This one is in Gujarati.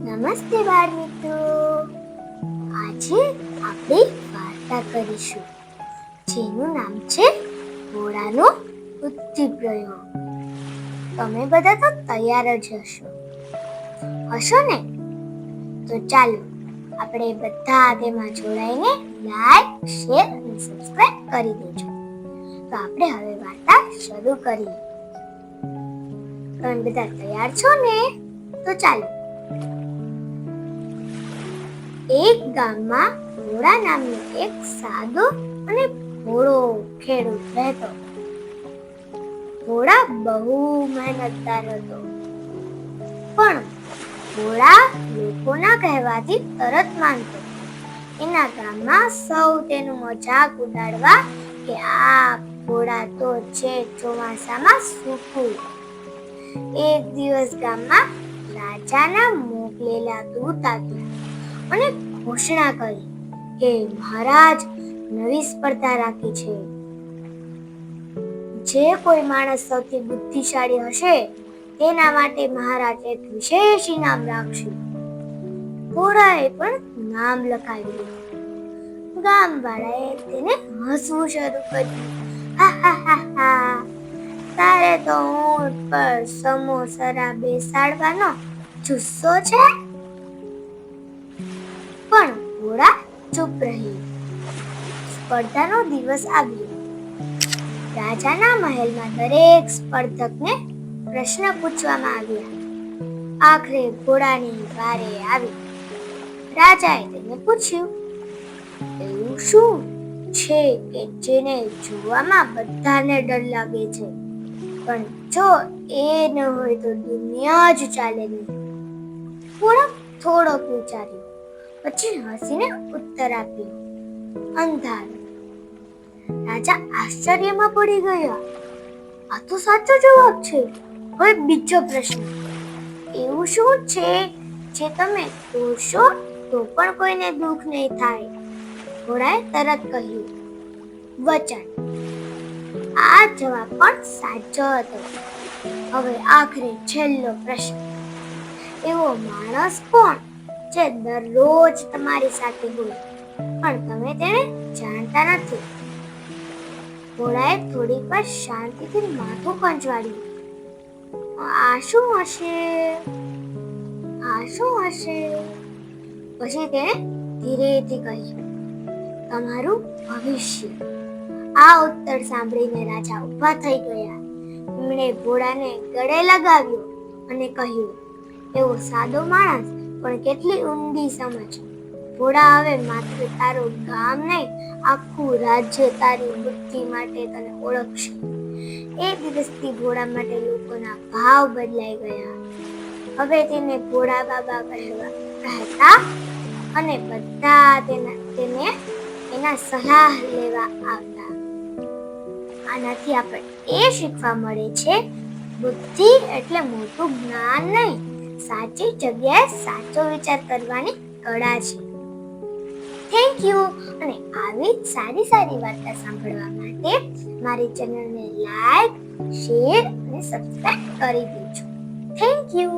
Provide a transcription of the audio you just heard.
નમસ્તે બાળ મિત્રો, આજે આપણે વાર્તા કરીશું જેનું નામ છે ઘોડાનો બુદ્ધિ પ્રયોગ. તમે બધા તો તૈયાર જ હશો ને? તો ચાલો આપણે બધા તેમાં જોડાઈને લાઈક, શેર અને સબસ્ક્રાઇબ કરી દેજો. તો આપણે હવે વાર્તા શરૂ કરીએ. તમે બધા તૈયાર છો ને? તો ચાલો. એક ગામમાં ઘોડા નામનો એક સાદો અને ભોળો ખેડૂત રહેતો. ઘોડા બહુ મહેનતદાર હતો, પણ ઘોડા લોકોના કહેવાથી તરત માનતો. એના ગામમાં સૌ તેનું મજાક ઉડાડવા કે આ ઘોડા તો છે ચોમાસામાં સૂકું. એક દિવસ ગામમાં રાજાના મોકલેલા દૂત આવ્યા અને ઘોષણા કરી કે મહારાજ નવી સ્પર્ધા રાખી છે. જે કોઈ માણસ સૌથી બુદ્ધિશાળી હશે તેના માટે મહારાજ એક વિશેષ ઇનામ રાખશે. ઘોડાએ પણ નામ લખાવ્યું. ગામવાળાએ તેને હસવું શરૂ કર્યું. હા હા હા હા, તારે તો ઊંટ પર સમોસરા બેસાડવાનો જુસ્સો છે. પણ ઘોડા ચૂપ રહી. સ્પર્ધાનો દિવસ આવ્યો. રાજાના મહેલમાં દરેક સ્પર્ધકને પ્રશ્ન પૂછવામાં આવ્યા. આખરે ઘોડાની વારે આવી. રાજાએ તેને પૂછ્યું, એવું શું છે કે જેને જોવામાં બધાને ડર લાગે છે, પણ જો એ ન હોય તો દુનિયા જ ચાલે નહીં? ઘોડા થોડોક વિચાર્યો, પછી હસીને ઉત્તર આપ્યો, અંધારું. રાજા આશ્ચર્યમાં પડી ગયા. આ તો સાચો જવાબ છે. હવે બીજો પ્રશ્ન, એવું શું છે જે તમે તોડશો તો પણ કોઈને દુઃખ નહીં થાય? ઘોડાએ તરત કહ્યું, વચન. આ જવાબ પણ સાચો હતો. હવે આખરે છેલ્લો પ્રશ્ન, એવો માણસ કોણ જે દરરોજ તમારી સાથે હોય પણ તમે તેને જાણતા નથી? ઘોડાએ થોડીક વાર શાંતિથી માથું કંચવાડ્યું. આ શું હશે? પછી તેણે ધીરેથી કહ્યું, તમારું ભવિષ્ય. આ ઉત્તર સાંભળીને રાજા ઊભા થઈ ગયા. એમણે ઘોડાને ગળે લગાવ્યો અને કહ્યું, એવો સાદો માણસ પણ કેટલી ઊંડી સમજ. ઘોડા, હવે માત્ર તારું ગામ નહીં, આખું રાજ્ય તારી બુદ્ધિ માટે તને ઓળખશે. એ દિવસથી ઘોડા માટે લોકોના ભાવ બદલાઈ ગયા. હવે તેને ઘોડા બાબા કહેતા અને બધા તેને એના સલાહ લેવા આવતા. આનાથી આપણે એ શીખવા મળે છે, બુદ્ધિ એટલે મોટું જ્ઞાન નહીં, સાચી જગ્યાએ સાચો વિચાર કરવાની કળા છે. Thank you. અને આવી સારી વાર્તા સાંભળવા માટે મારી ચેનલને લાઈક, શેર અને સબસ્ક્રાઇબ કરી દેજો. Thank you.